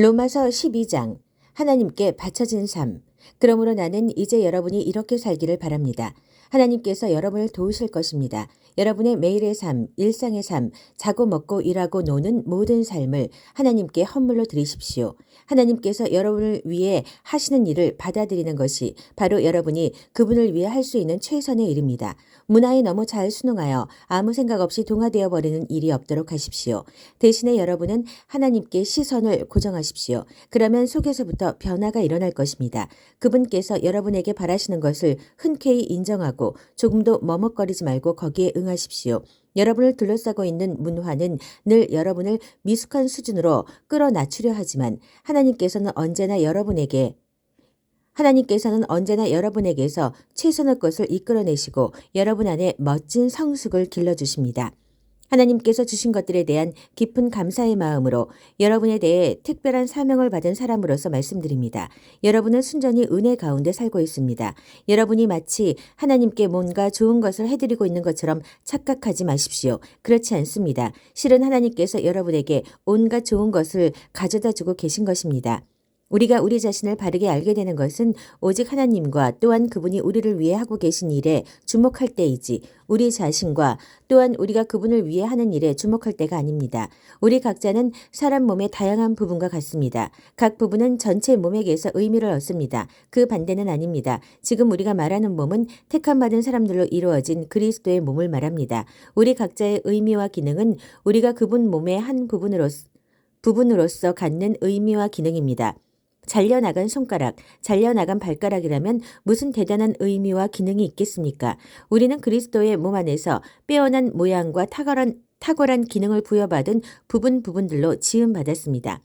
로마서 12장 하나님께 바쳐진 삶. 그러므로 나는 이제 여러분이 이렇게 살기를 바랍니다. 하나님께서 여러분을 도우실 것입니다. 여러분의 매일의 삶, 일상의 삶, 자고 먹고 일하고 노는 모든 삶을 하나님께 헌물로 드리십시오. 하나님께서 여러분을 위해 하시는 일을 받아들이는 것이 바로 여러분이 그분을 위해 할 수 있는 최선의 일입니다. 문화에 너무 잘 순응하여 아무 생각 없이 동화되어 버리는 일이 없도록 하십시오. 대신에 여러분은 하나님께 시선을 고정하십시오. 그러면 속에서부터 변화가 일어날 것입니다. 그분께서 여러분에게 바라시는 것을 흔쾌히 인정하고 조금도 머뭇거리지 말고 거기에 응하십시오. 여러분을 둘러싸고 있는 문화는 늘 여러분을 미숙한 수준으로 끌어낮추려 하지만 하나님께서는 언제나 여러분에게서 최선의 것을 이끌어내시고 여러분 안에 멋진 성숙을 길러주십니다. 하나님께서 주신 것들에 대한 깊은 감사의 마음으로 여러분에 대해 특별한 사명을 받은 사람으로서 말씀드립니다. 여러분은 순전히 은혜 가운데 살고 있습니다. 여러분이 마치 하나님께 뭔가 좋은 것을 해드리고 있는 것처럼 착각하지 마십시오. 그렇지 않습니다. 실은 하나님께서 여러분에게 온갖 좋은 것을 가져다 주고 계신 것입니다. 우리가 우리 자신을 바르게 알게 되는 것은 오직 하나님과 또한 그분이 우리를 위해 하고 계신 일에 주목할 때이지 우리 자신과 또한 우리가 그분을 위해 하는 일에 주목할 때가 아닙니다. 우리 각자는 사람 몸의 다양한 부분과 같습니다. 각 부분은 전체 몸에게서 의미를 얻습니다. 그 반대는 아닙니다. 지금 우리가 말하는 몸은 택함받은 사람들로 이루어진 그리스도의 몸을 말합니다. 우리 각자의 의미와 기능은 우리가 그분 몸의 한 부분으로서 갖는 의미와 기능입니다. 잘려나간 손가락, 잘려나간 발가락이라면 무슨 대단한 의미와 기능이 있겠습니까? 우리는 그리스도의 몸 안에서 빼어난 모양과 탁월한 기능을 부여받은 부분들로 지음받았습니다.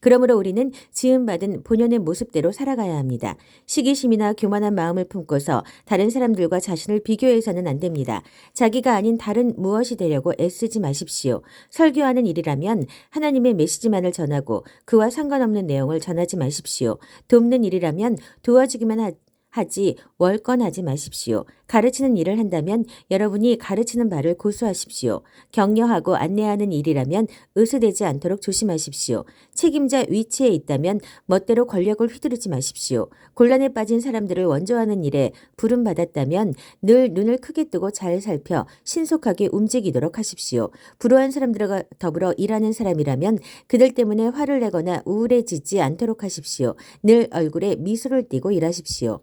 그러므로 우리는 지음받은 본연의 모습대로 살아가야 합니다. 시기심이나 교만한 마음을 품고서 다른 사람들과 자신을 비교해서는 안 됩니다. 자기가 아닌 다른 무엇이 되려고 애쓰지 마십시오. 설교하는 일이라면 하나님의 메시지만을 전하고 그와 상관없는 내용을 전하지 마십시오. 돕는 일이라면 도와주기만 하지 월권하지 마십시오. 가르치는 일을 한다면 여러분이 가르치는 바를 고수하십시오. 격려하고 안내하는 일이라면 의수되지 않도록 조심하십시오. 책임자 위치에 있다면 멋대로 권력을 휘두르지 마십시오. 곤란에 빠진 사람들을 원조하는 일에 부름받았다면 늘 눈을 크게 뜨고 잘 살펴 신속하게 움직이도록 하십시오. 불우한 사람들과 더불어 일하는 사람이라면 그들 때문에 화를 내거나 우울해지지 않도록 하십시오. 늘 얼굴에 미소를 띠고 일하십시오.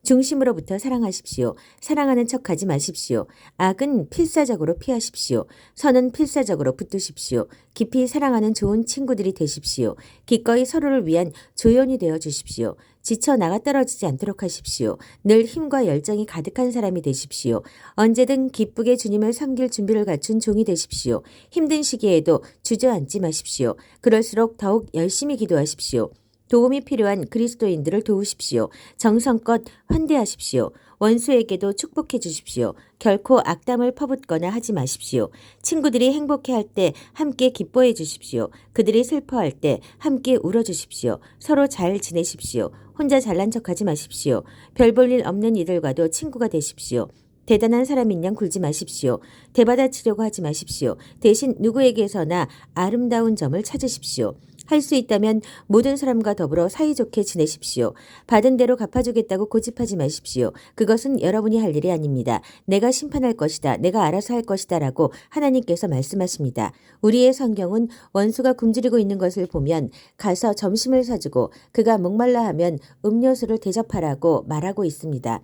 중심으로부터 사랑하십시오. 사랑하는 척하지 마십시오. 악은 필사적으로 피하십시오. 선은 필사적으로 붙드십시오. 깊이 사랑하는 좋은 친구들이 되십시오. 기꺼이 서로를 위한 조연이 되어 주십시오. 지쳐 나가 떨어지지 않도록 하십시오. 늘 힘과 열정이 가득한 사람이 되십시오. 언제든 기쁘게 주님을 섬길 준비를 갖춘 종이 되십시오. 힘든 시기에도 주저앉지 마십시오. 그럴수록 더욱 열심히 기도하십시오. 도움이 필요한 그리스도인들을 도우십시오. 정성껏 환대하십시오. 원수에게도 축복해 주십시오. 결코 악담을 퍼붓거나 하지 마십시오. 친구들이 행복해할 때 함께 기뻐해 주십시오. 그들이 슬퍼할 때 함께 울어주십시오. 서로 잘 지내십시오. 혼자 잘난 척하지 마십시오. 별 볼 일 없는 이들과도 친구가 되십시오. 대단한 사람인 양 굴지 마십시오. 대받아치려고 하지 마십시오. 대신 누구에게서나 아름다운 점을 찾으십시오. 할 수 있다면 모든 사람과 더불어 사이좋게 지내십시오. 받은 대로 갚아주겠다고 고집하지 마십시오. 그것은 여러분이 할 일이 아닙니다. 내가 심판할 것이다. 내가 알아서 할 것이다 라고 하나님께서 말씀하십니다. 우리의 성경은 원수가 굶주리고 있는 것을 보면 가서 점심을 사주고 그가 목말라 하면 음료수를 대접하라고 말하고 있습니다.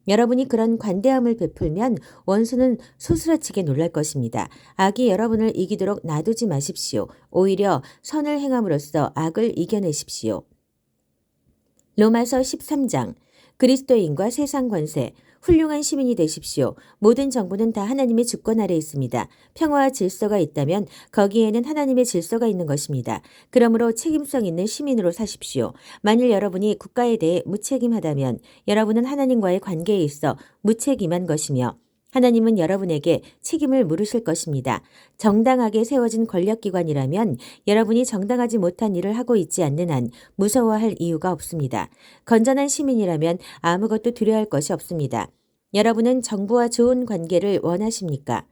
여러분이 그런 관대함을 베풀면 원수는 소스라치게 놀랄 것입니다. 악이 여러분을 이기도록 놔두지 마십시오. 오히려 선을 행함으로써 악을 이겨내십시오. 로마서 13장 그리스도인과 세상 권세 훌륭한 시민이 되십시오. 모든 정부는 다 하나님의 주권 아래 있습니다. 평화와 질서가 있다면 거기에는 하나님의 질서가 있는 것입니다. 그러므로 책임성 있는 시민으로 사십시오. 만일 여러분이 국가에 대해 무책임하다면 여러분은 하나님과의 관계에 있어 무책임한 것이며 하나님은 여러분에게 책임을 물으실 것입니다. 정당하게 세워진 권력기관이라면 여러분이 정당하지 못한 일을 하고 있지 않는 한 무서워할 이유가 없습니다. 건전한 시민이라면 아무것도 두려워할 것이 없습니다. 여러분은 정부와 좋은 관계를 원하십니까?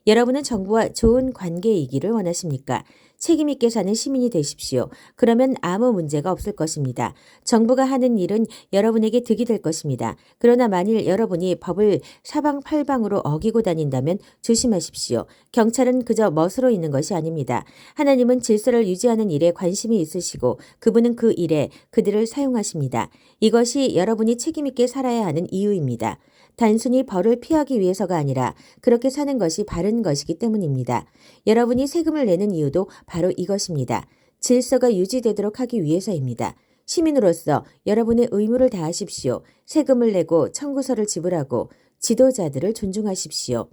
여러분은 정부와 좋은 관계이기를 원하십니까? 책임 있게 사는 시민이 되십시오. 그러면 아무 문제가 없을 것입니다. 정부가 하는 일은 여러분에게 득이 될 것입니다. 그러나 만일 여러분이 법을 사방팔방으로 어기고 다닌다면 조심하십시오. 경찰은 그저 멋으로 있는 것이 아닙니다. 하나님은 질서를 유지하는 일에 관심이 있으시고 그분은 그 일에 그들을 사용하십니다. 이것이 여러분이 책임 있게 살아야 하는 이유입니다. 단순히 벌을 피하기 위해서가 아니라 그렇게 사는 것이 바른 것이기 때문입니다. 여러분이 세금을 내는 이유도 바로 이것입니다. 질서가 유지되도록 하기 위해서입니다. 시민으로서 여러분의 의무를 다하십시오. 세금을 내고 청구서를 지불하고 지도자들을 존중하십시오.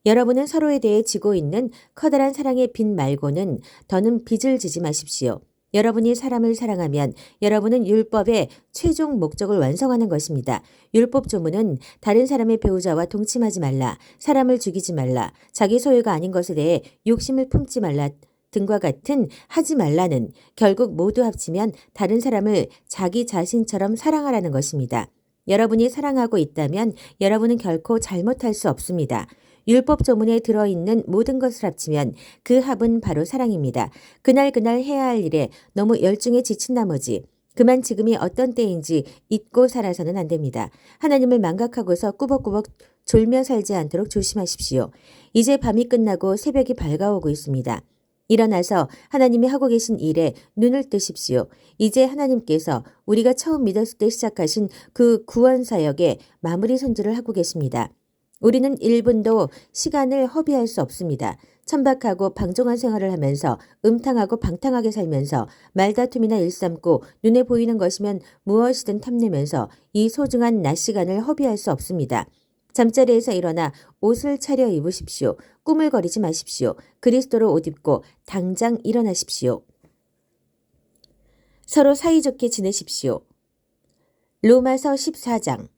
여러분은 서로에 대해 지고 있는 커다란 사랑의 빚 말고는 더는 빚을 지지 마십시오. 여러분이 사람을 사랑하면 여러분은 율법의 최종 목적을 완성하는 것입니다. 율법 조문은 다른 사람의 배우자와 동침하지 말라, 사람을 죽이지 말라, 자기 소유가 아닌 것에 대해 욕심을 품지 말라 등과 같은 하지 말라는 결국 모두 합치면 다른 사람을 자기 자신처럼 사랑하라는 것입니다. 여러분이 사랑하고 있다면 여러분은 결코 잘못할 수 없습니다. 율법 조문에 들어있는 모든 것을 합치면 그 합은 바로 사랑입니다. 그날 해야 할 일에 너무 열중에 지친 나머지 그만 지금이 어떤 때인지 잊고 살아서는 안 됩니다. 하나님을 망각하고서 꾸벅꾸벅 졸며 살지 않도록 조심하십시오. 이제 밤이 끝나고 새벽이 밝아오고 있습니다. 일어나서 하나님이 하고 계신 일에 눈을 뜨십시오. 이제 하나님께서 우리가 처음 믿었을 때 시작하신 그 구원 사역의 마무리 손질을 하고 계십니다. 우리는 1분도 시간을 허비할 수 없습니다. 천박하고 방종한 생활을 하면서 음탕하고 방탕하게 살면서 말다툼이나 일삼고 눈에 보이는 것이면 무엇이든 탐내면서 이 소중한 낮 시간을 허비할 수 없습니다. 잠자리에서 일어나 옷을 차려 입으십시오. 꾸물거리지 마십시오. 그리스도로 옷 입고 당장 일어나십시오. 서로 사이좋게 지내십시오. 로마서 14장.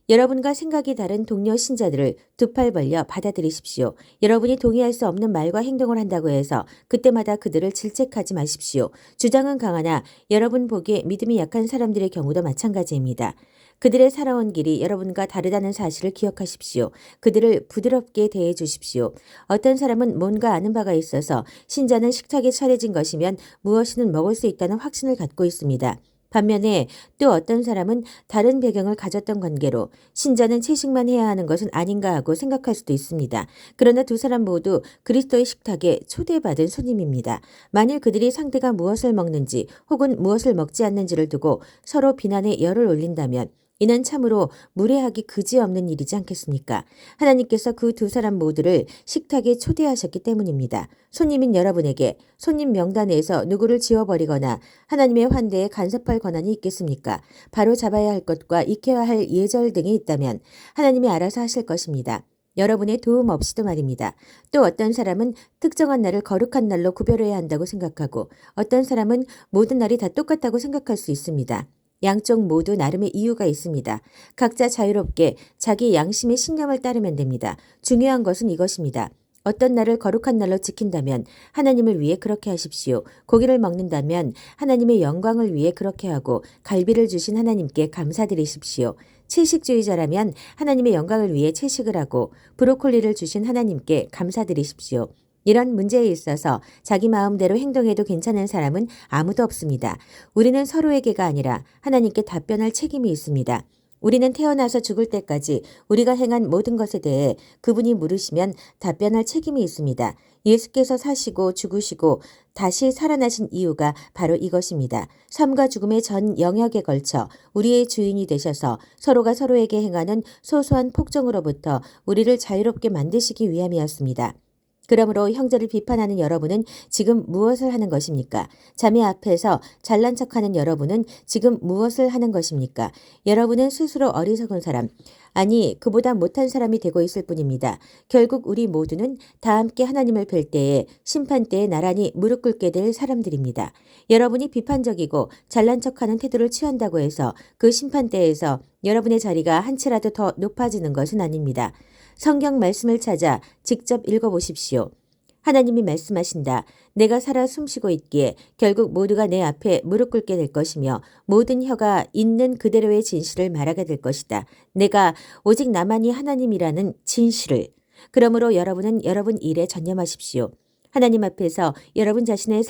여러분과 생각이 다른 동료 신자들을 두 팔 벌려 받아들이십시오. 여러분이 동의할 수 없는 말과 행동을 한다고 해서 그때마다 그들을 질책하지 마십시오. 주장은 강하나 여러분 보기에 믿음이 약한 사람들의 경우도 마찬가지입니다. 그들의 살아온 길이 여러분과 다르다는 사실을 기억하십시오. 그들을 부드럽게 대해 주십시오. 어떤 사람은 뭔가 아는 바가 있어서 신자는 식탁에 차려진 것이면 무엇이든 먹을 수 있다는 확신을 갖고 있습니다. 반면에 또 어떤 사람은 다른 배경을 가졌던 관계로 신자는 채식만 해야 하는 것은 아닌가 하고 생각할 수도 있습니다. 그러나 두 사람 모두 그리스도의 식탁에 초대받은 손님입니다. 만일 그들이 상대가 무엇을 먹는지 혹은 무엇을 먹지 않는지를 두고 서로 비난의 열을 올린다면 이는 참으로 무례하기 그지없는 일이지 않겠습니까? 하나님께서 그 두 사람 모두를 식탁에 초대하셨기 때문입니다. 손님인 여러분에게 손님 명단에서 누구를 지워버리거나 하나님의 환대에 간섭할 권한이 있겠습니까? 바로 잡아야 할 것과 익혀야 할 예절 등이 있다면 하나님이 알아서 하실 것입니다. 여러분의 도움 없이도 말입니다. 또 어떤 사람은 특정한 날을 거룩한 날로 구별해야 한다고 생각하고 어떤 사람은 모든 날이 다 똑같다고 생각할 수 있습니다. 양쪽 모두 나름의 이유가 있습니다. 각자 자유롭게 자기 양심의 신념을 따르면 됩니다. 중요한 것은 이것입니다. 어떤 날을 거룩한 날로 지킨다면 하나님을 위해 그렇게 하십시오. 고기를 먹는다면 하나님의 영광을 위해 그렇게 하고 갈비를 주신 하나님께 감사드리십시오. 채식주의자라면 하나님의 영광을 위해 채식을 하고 브로콜리를 주신 하나님께 감사드리십시오. 이런 문제에 있어서 자기 마음대로 행동해도 괜찮은 사람은 아무도 없습니다. 우리는 서로에게가 아니라 하나님께 답변할 책임이 있습니다. 우리는 태어나서 죽을 때까지 우리가 행한 모든 것에 대해 그분이 물으시면 답변할 책임이 있습니다. 예수께서 사시고 죽으시고 다시 살아나신 이유가 바로 이것입니다. 삶과 죽음의 전 영역에 걸쳐 우리의 주인이 되셔서 서로가 서로에게 행하는 소소한 폭정으로부터 우리를 자유롭게 만드시기 위함이었습니다. 그러므로 형제를 비판하는 여러분은 지금 무엇을 하는 것입니까? 자매 앞에서 잘난 척하는 여러분은 지금 무엇을 하는 것입니까? 여러분은 스스로 어리석은 사람, 아니 그보다 못한 사람이 되고 있을 뿐입니다. 결국 우리 모두는 다 함께 하나님을 뵐 때에 심판 때에 나란히 무릎 꿇게 될 사람들입니다. 여러분이 비판적이고 잘난 척하는 태도를 취한다고 해서 그 심판 때에서 여러분의 자리가 한 치라도 더 높아지는 것은 아닙니다. 성경 말씀을 찾아 직접 읽어보십시오. 하나님이 말씀하신다. 내가 살아 숨쉬고 있기에 결국 모두가 내 앞에 무릎 꿇게 될 것이며 모든 혀가 있는 그대로의 진실을 말하게 될 것이다. 내가 오직 나만이 하나님이라는 진실을. 그러므로 여러분은 여러분 일에 전념하십시오. 하나님 앞에서 여러분 자신의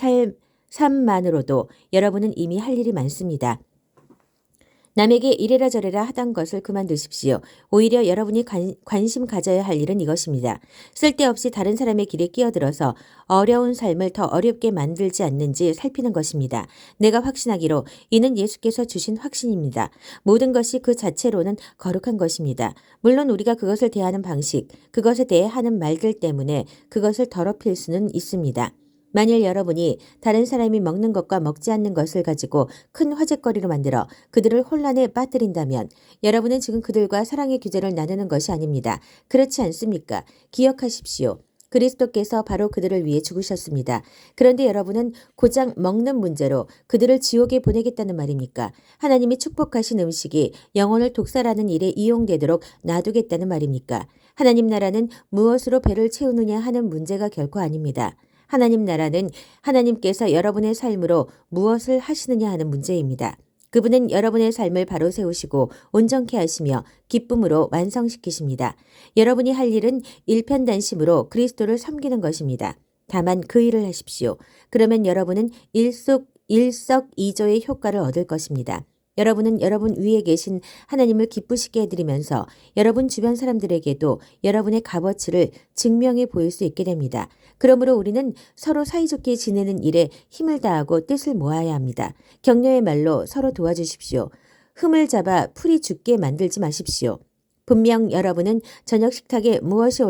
삶만으로도 여러분은 이미 할 일이 많습니다. 남에게 이래라 저래라 하던 것을 그만두십시오. 오히려 여러분이 관심 가져야 할 일은 이것입니다. 쓸데없이 다른 사람의 길에 끼어들어서 어려운 삶을 더 어렵게 만들지 않는지 살피는 것입니다. 내가 확신하기로 이는 예수께서 주신 확신입니다. 모든 것이 그 자체로는 거룩한 것입니다. 물론 우리가 그것을 대하는 방식, 그것에 대해 하는 말들 때문에 그것을 더럽힐 수는 있습니다. 만일 여러분이 다른 사람이 먹는 것과 먹지 않는 것을 가지고 큰 화제거리로 만들어 그들을 혼란에 빠뜨린다면 여러분은 지금 그들과 사랑의 규제를 나누는 것이 아닙니다. 그렇지 않습니까? 기억하십시오. 그리스도께서 바로 그들을 위해 죽으셨습니다. 그런데 여러분은 고작 먹는 문제로 그들을 지옥에 보내겠다는 말입니까? 하나님이 축복하신 음식이 영혼을 독살하는 일에 이용되도록 놔두겠다는 말입니까? 하나님 나라는 무엇으로 배를 채우느냐 하는 문제가 결코 아닙니다. 하나님 나라는 하나님께서 여러분의 삶으로 무엇을 하시느냐 하는 문제입니다. 그분은 여러분의 삶을 바로 세우시고 온전케 하시며 기쁨으로 완성시키십니다. 여러분이 할 일은 일편단심으로 그리스도를 섬기는 것입니다. 다만 그 일을 하십시오. 그러면 여러분은 일석이조의 효과를 얻을 것입니다. 여러분은 여러분 위에 계신 하나님을 기쁘시게 해드리면서 여러분 주변 사람들에게도 여러분의 값어치를 증명해 보일 수 있게 됩니다. 그러므로 우리는 서로 사이좋게 지내는 일에 힘을 다하고 뜻을 모아야 합니다. 격려의 말로 서로 도와주십시오. 흠을 잡아 풀이 죽게 만들지 마십시오. 분명 여러분은 저녁 식탁에 무엇이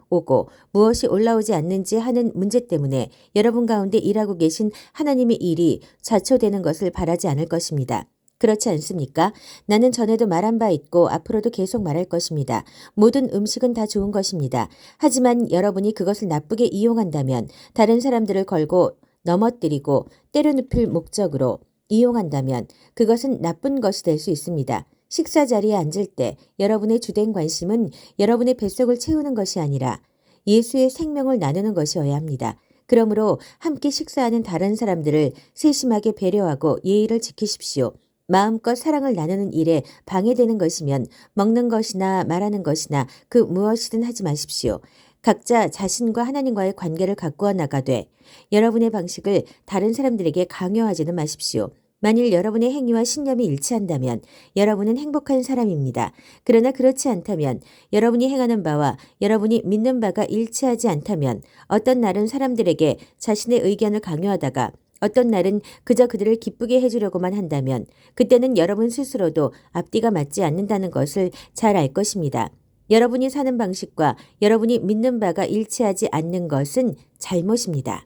오고 무엇이 올라오지 않는지 하는 문제 때문에 여러분 가운데 일하고 계신 하나님의 일이 좌초되는 것을 바라지 않을 것입니다. 그렇지 않습니까? 나는 전에도 말한 바 있고 앞으로도 계속 말할 것입니다. 모든 음식은 다 좋은 것입니다. 하지만 여러분이 그것을 나쁘게 이용한다면 다른 사람들을 걸고 넘어뜨리고 때려눕힐 목적으로 이용한다면 그것은 나쁜 것이 될 수 있습니다. 식사 자리에 앉을 때 여러분의 주된 관심은 여러분의 뱃속을 채우는 것이 아니라 예수의 생명을 나누는 것이어야 합니다. 그러므로 함께 식사하는 다른 사람들을 세심하게 배려하고 예의를 지키십시오. 마음껏 사랑을 나누는 일에 방해되는 것이면 먹는 것이나 말하는 것이나 그 무엇이든 하지 마십시오. 각자 자신과 하나님과의 관계를 가꾸어 나가되 여러분의 방식을 다른 사람들에게 강요하지는 마십시오. 만일 여러분의 행위와 신념이 일치한다면 여러분은 행복한 사람입니다. 그러나 그렇지 않다면 여러분이 행하는 바와 여러분이 믿는 바가 일치하지 않다면 어떤 날은 사람들에게 자신의 의견을 강요하다가 어떤 날은 그저 그들을 기쁘게 해주려고만 한다면 그때는 여러분 스스로도 앞뒤가 맞지 않는다는 것을 잘 알 것입니다. 여러분이 사는 방식과 여러분이 믿는 바가 일치하지 않는 것은 잘못입니다.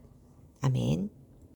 아멘.